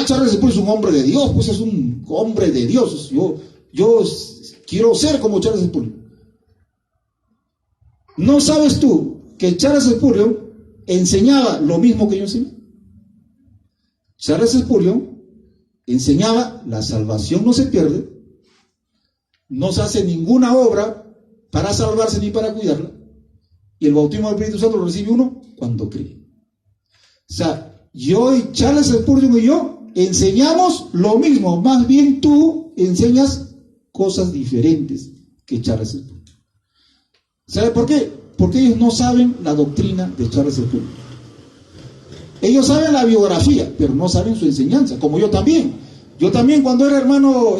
Charles Spurgeon es un hombre de Dios, pues es un hombre de Dios. Yo quiero ser como Charles Spurgeon. ¿No sabes tú que Charles Spurgeon enseñaba lo mismo que yo enseñé? Charles Spurgeon enseñaba, la salvación no se pierde, no se hace ninguna obra para salvarse ni para cuidarla, y el bautismo del Espíritu Santo lo recibe uno cuando cree. O sea, yo y Charles Spurgeon y yo enseñamos lo mismo, más bien tú enseñas cosas diferentes que Charles Spurgeon. ¿Sabe por qué? Porque ellos no saben la doctrina de Charles Spurgeon. Ellos saben la biografía, pero no saben su enseñanza, como yo también. Yo también, cuando era hermano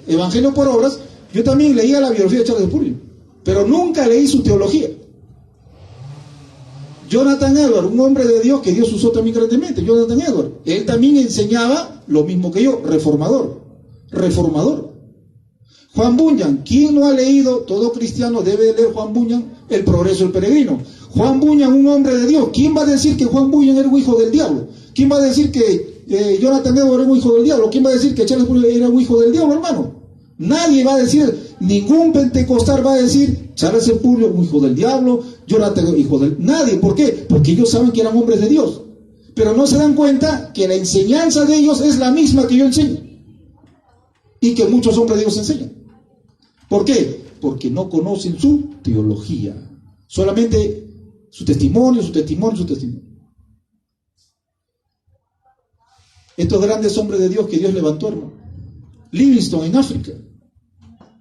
Evangelio por Obras, yo también leía la biografía de Charles Spurgeon, pero nunca leí su teología. Jonathan Edwards, un hombre de Dios que Dios usó también grandemente, Jonathan Edwards, él también enseñaba lo mismo que yo, reformador. Juan Bunyan, ¿quién no ha leído? Todo cristiano debe leer Juan Bunyan, El progreso del peregrino. Juan Bunyan, un hombre de Dios. ¿Quién va a decir que Juan Bunyan era un hijo del diablo? ¿Quién va a decir que Jonathan Edwards era un hijo del diablo? ¿Quién va a decir que Charles Spurgeon era un hijo del diablo, hermano? Nadie va a decir, ningún pentecostal va a decir, Charles Spurgeon, un hijo del diablo, Jonathan, hijo del... Nadie, ¿por qué? Porque ellos saben que eran hombres de Dios. Pero no se dan cuenta que la enseñanza de ellos es la misma que yo enseño. Y que muchos hombres de Dios enseñan. ¿Por qué? Porque no conocen su teología. Solamente su testimonio. Estos grandes hombres de Dios que Dios levantó, hermano. Livingstone en África,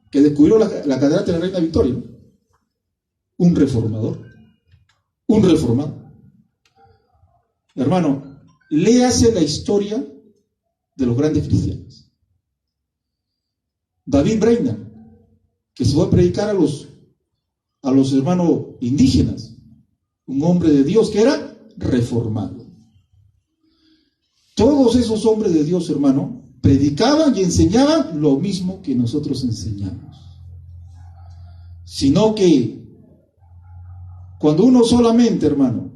que descubrió la catarata de la Reina Victoria, ¿no? Un reformador. Hermano, léase la historia de los grandes cristianos. David Brainerd, que se fue a predicar a los hermanos indígenas, un hombre de Dios que era reformado. Todos esos hombres de Dios, hermano, predicaban y enseñaban lo mismo que nosotros enseñamos, sino que Cuando uno solamente, hermano,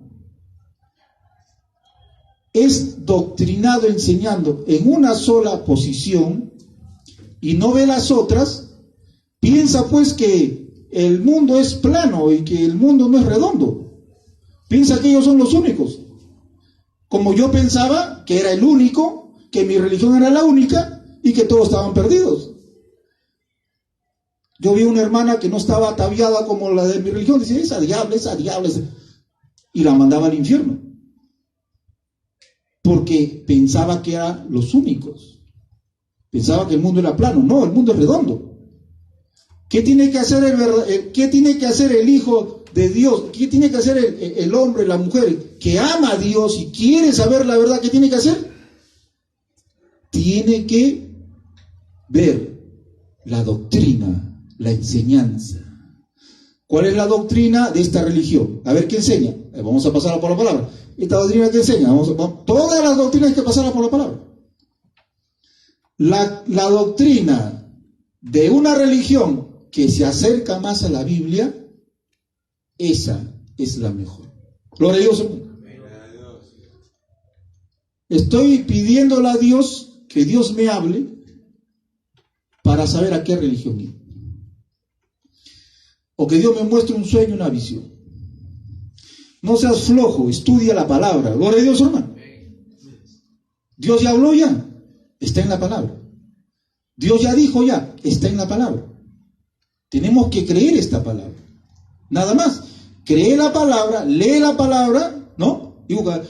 es doctrinado enseñando en una sola posición y no ve las otras, piensa pues que el mundo es plano y que el mundo no es redondo. Piensa que ellos son los únicos. Como yo pensaba que era el único, que mi religión era la única y que todos estaban perdidos. Yo vi una hermana que no estaba ataviada como la de mi religión, decía, esa diabla, y la mandaba al infierno. Porque pensaba que eran los únicos. Pensaba que el mundo era plano. No, el mundo es redondo. ¿Qué tiene que hacer qué tiene que hacer el Hijo de Dios? ¿Qué tiene que hacer el hombre, la mujer que ama a Dios y quiere saber la verdad? ¿Qué tiene que hacer? Tiene que ver la doctrina, la enseñanza. ¿Cuál es la doctrina de esta religión? A ver, ¿qué enseña? Vamos a pasarla por la palabra. Esta doctrina que enseña, todas las doctrinas hay que pasarlas por la palabra. La doctrina de una religión que se acerca más a la Biblia, esa es la mejor. Gloria a Dios, hermano. Estoy pidiéndole a Dios que Dios me hable para saber a qué religión ir. O que Dios me muestre un sueño, una visión. No seas flojo, estudia la palabra. Gloria a Dios, hermano. Dios ya habló ya, está en la palabra. Dios ya dijo ya, está en la palabra. Tenemos que creer esta palabra. Nada más. Cree la palabra, lee la palabra, ¿no? Y busca.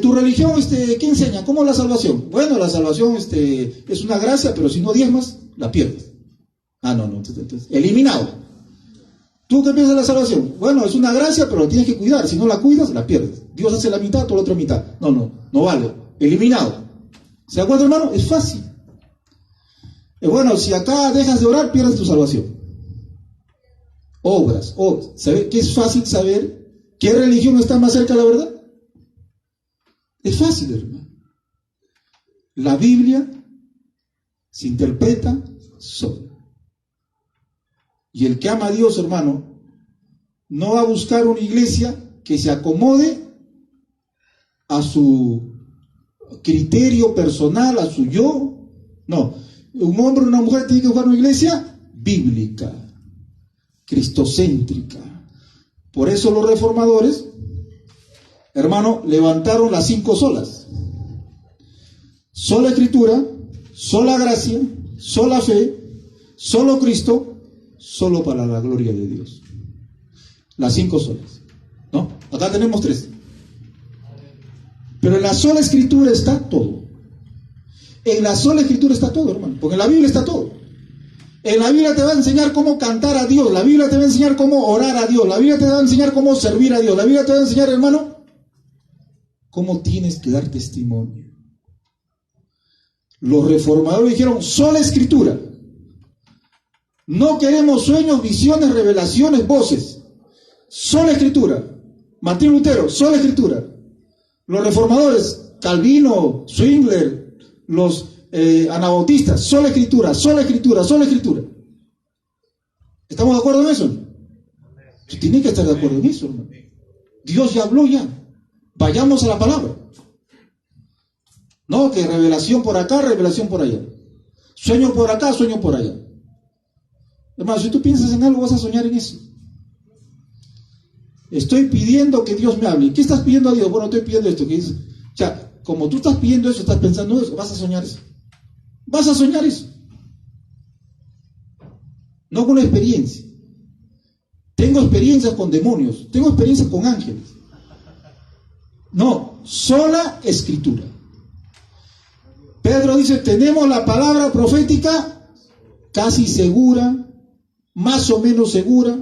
¿Tu religión qué enseña? ¿Cómo es la salvación? Bueno, la salvación es una gracia, pero si no diezmas, la pierdes. No. Entonces, eliminado. ¿Tú qué piensas de la salvación? Bueno, es una gracia, pero la tienes que cuidar. Si no la cuidas, la pierdes. Dios hace la mitad, tú la otra mitad. No vale. Eliminado. ¿Se acuerda, hermano? Es fácil. Bueno, si acá dejas de orar, pierdes tu salvación. Obras. ¿Sabe qué es fácil saber? ¿Qué religión está más cerca de la verdad? Es fácil, hermano. La Biblia se interpreta sola. Y el que ama a Dios, hermano, no va a buscar una iglesia que se acomode a su criterio personal, a su yo. No. Un hombre o una mujer tiene que buscar una iglesia bíblica, cristocéntrica. Por eso los reformadores, hermano, levantaron las 5 solas. Sola escritura, sola gracia, sola fe, solo Cristo, solo para la gloria de Dios. Las 5 solas, ¿no? Acá tenemos 3. Pero en la sola escritura está todo. En la sola escritura está todo, hermano. Porque en la Biblia está todo. En la Biblia te va a enseñar cómo cantar a Dios. La Biblia te va a enseñar cómo orar a Dios. La Biblia te va a enseñar cómo servir a Dios. La Biblia te va a enseñar, hermano, cómo tienes que dar testimonio. Los reformadores dijeron, sola escritura. No queremos sueños, visiones, revelaciones, voces. Sola escritura. Martín Lutero, sola escritura. Los reformadores, Calvino, Zwingler, los anabautistas, sola escritura, sola escritura, sola escritura. ¿Estamos de acuerdo en eso? Tú tienes que estar de acuerdo en eso, hermano. Dios ya habló ya. Vayamos a la palabra. No, que revelación por acá, revelación por allá. Sueño por acá, sueño por allá. Hermano, si tú piensas en algo, vas a soñar en eso. Estoy pidiendo que Dios me hable. ¿Qué estás pidiendo a Dios? Bueno, estoy pidiendo esto. Que dice, o sea, como tú estás pidiendo eso, estás pensando eso, vas a soñar eso. Vas a soñar eso. No con experiencia. Tengo experiencias con demonios. Tengo experiencias con ángeles. No, sola escritura. Pedro dice, tenemos la palabra profética casi segura, más o menos segura,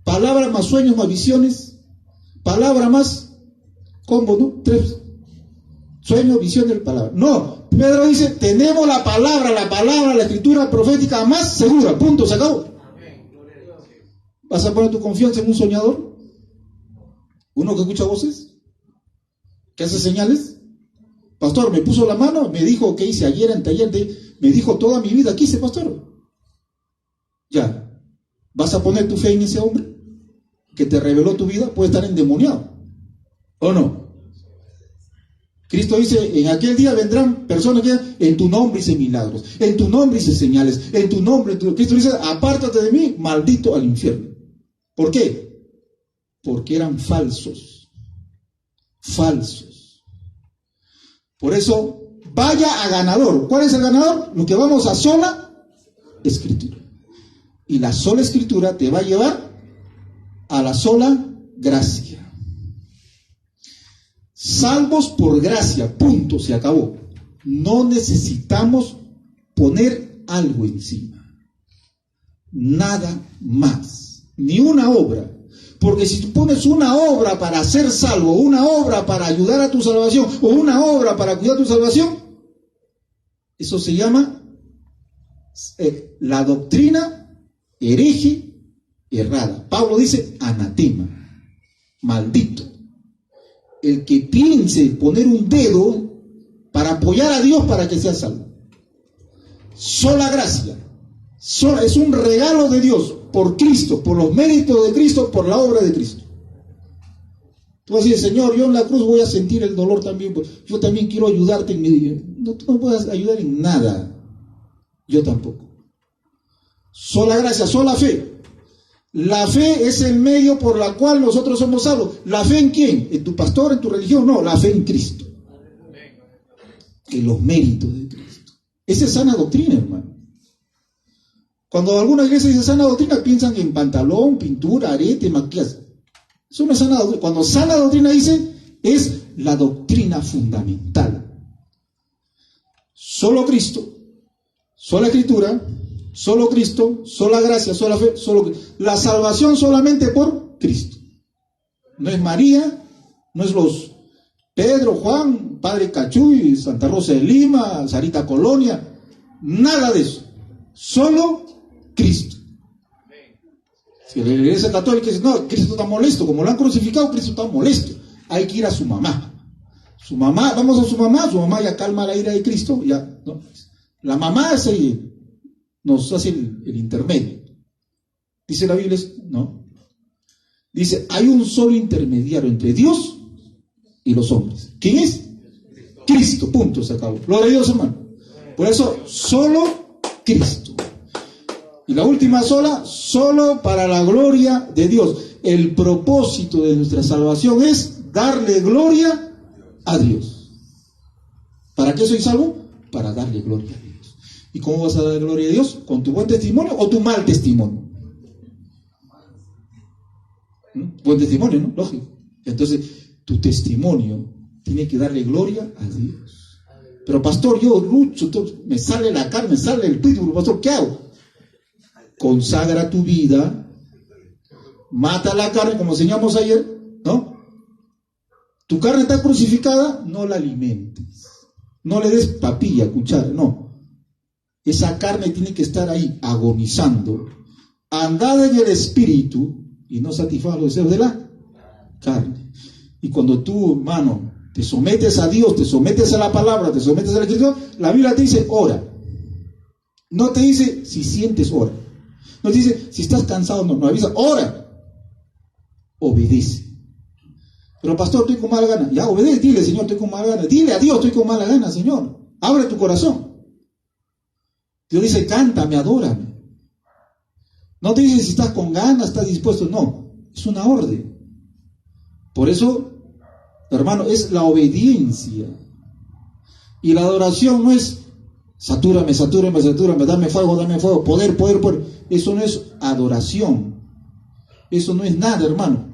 palabra más sueños más visiones, palabra más combo, ¿no? 3 sueños, visiones, palabra. No, Pedro dice, tenemos la palabra, la escritura profética más segura, punto, se acabó. ¿Vas a poner tu confianza en un soñador? ¿Uno que escucha voces? ¿Que hace señales? Pastor, me puso la mano, me dijo que hice ayer, anteayer, me dijo toda mi vida, ¿qué hice, pastor? Ya. ¿Vas a poner tu fe en ese hombre? que te reveló tu vida puede estar endemoniado, ¿o no? Cristo dice, en aquel día vendrán personas que en tu nombre hice milagros, en tu nombre hice señales, en tu nombre, Cristo dice, apártate de mí, maldito al infierno. ¿Por qué? Porque eran falsos. Por eso, vaya a ganador. ¿Cuál es el ganador? Lo que vamos a sola escritura. Y la sola escritura te va a llevar a la sola gracia. Salvos por gracia, punto, se acabó. No necesitamos poner algo encima. Nada más. Ni una obra. Porque si tú pones una obra para ser salvo, una obra para ayudar a tu salvación, o una obra para cuidar tu salvación, eso se llama la doctrina hereje errada. Pablo dice anatema, maldito. El que piense poner un dedo para apoyar a Dios para que sea salvo. Sola gracia. Es un regalo de Dios por Cristo, por los méritos de Cristo, por la obra de Cristo. Tú vas a decir, Señor, yo en la cruz voy a sentir el dolor también, yo también quiero ayudarte en mi vida. No, tú no puedes ayudar en nada. Yo tampoco. Sola gracia, sola fe. La fe es el medio por la cual nosotros somos salvos. ¿La fe en quién? ¿En tu pastor, en tu religión? No, la fe en Cristo. En los méritos de Cristo. Esa es sana doctrina, hermano. Cuando alguna iglesia dice sana doctrina, piensan en pantalón, pintura, arete, maquillaje. Eso no es sana doctrina. Cuando sana doctrina dice, es la doctrina fundamental. Solo Cristo, sola escritura, solo Cristo, sola gracia, sola fe, solo la salvación solamente por Cristo. No es María, no es los Pedro, Juan, Padre Cachuy, Santa Rosa de Lima, Sarita Colonia, nada de eso. Solo Cristo. Si la iglesia católica dice, no, Cristo está molesto, como lo han crucificado, Cristo está molesto. Hay que ir a su mamá. Su mamá, vamos a su mamá ya calma la ira de Cristo, ya, ¿no? La mamá es ahí. Nos hace el intermedio. Dice la Biblia, ¿no? Dice, hay un solo intermediario entre Dios y los hombres. ¿Quién es? Cristo, punto, se acabó. Gloria a Dios, hermano. Por eso, solo Cristo. Y la última solo para la gloria de Dios. El propósito de nuestra salvación es darle gloria a Dios. ¿Para qué soy salvo? Para darle gloria a Dios. ¿Y cómo vas a dar gloria a Dios? ¿Con tu buen testimonio o tu mal testimonio? Buen testimonio, ¿no? Lógico. Entonces, tu testimonio tiene que darle gloria a Dios. Pero pastor, yo lucho, me sale la carne, me sale el espíritu, pastor, ¿qué hago? Consagra tu vida, mata la carne, como enseñamos ayer, ¿no? Tu carne está crucificada, no la alimentes. No le des papilla, cuchara, no. Esa carne tiene que estar ahí, agonizando. Andad en el espíritu y no satisfaga los deseos de la carne. Y cuando tú, hermano, te sometes a Dios, te sometes a la palabra, te sometes a la escritura, la Biblia te dice, ora. No te dice, si sientes, ora. No te dice, si estás cansado, no avisa, ora. Obedece. Pero pastor, estoy con mala gana. Ya, obedece, dile, Señor, estoy con mala gana. Dile a Dios, estoy con mala gana, Señor. Abre tu corazón. Dios dice, cántame, adórame. No te dice si estás con ganas, estás dispuesto. No, es una orden. Por eso, hermano, es la obediencia. Y la adoración no es satúrame, dame fuego, poder. Eso no es adoración. Eso no es nada, hermano.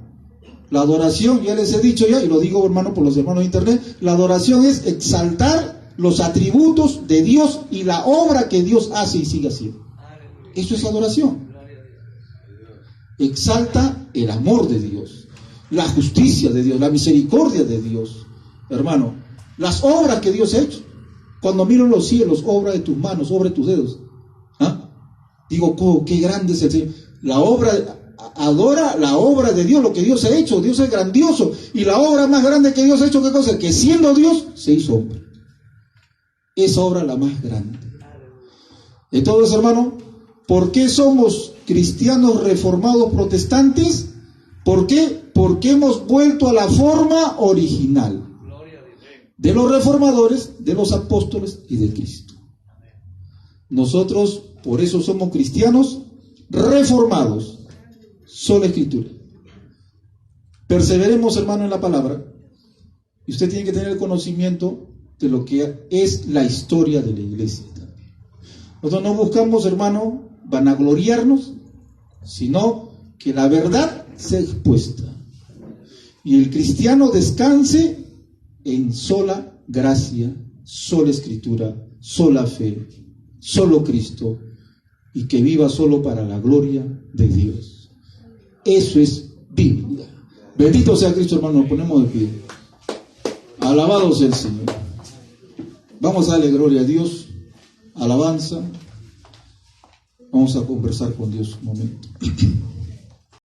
La adoración, ya les he dicho ya, y lo digo, hermano, por los hermanos de internet, la adoración es exaltar los atributos de Dios y la obra que Dios hace y sigue haciendo. Eso es adoración. Exalta el amor de Dios, la justicia de Dios, la misericordia de Dios. Hermano, las obras que Dios ha hecho. Cuando miro los cielos, obra de tus manos, obra de tus dedos. ¿Ah? Digo, oh, qué grande es el Señor. La obra, adora la obra de Dios, lo que Dios ha hecho. Dios es grandioso. Y la obra más grande que Dios ha hecho, ¿qué cosa? Que siendo Dios, se hizo hombre. Esa obra la más grande. Entonces, hermano, ¿por qué somos cristianos reformados protestantes? ¿Por qué? Porque hemos vuelto a la forma original de los reformadores, de los apóstoles y de Cristo. Nosotros, por eso somos cristianos reformados. Sola Escritura. Perseveremos, hermano, en la palabra. Y usted tiene que tener el conocimiento de lo que es la historia de la iglesia. Nosotros no buscamos, hermano, vanagloriarnos, sino que la verdad sea expuesta. Y el cristiano descanse en sola gracia, sola Escritura, sola fe, solo Cristo, y que viva solo para la gloria de Dios. Eso es Biblia. Bendito sea Cristo, hermano. Nos ponemos de pie. Alabado sea el Señor. Vamos a darle gloria a Dios. Alabanza. Vamos a conversar con Dios un momento.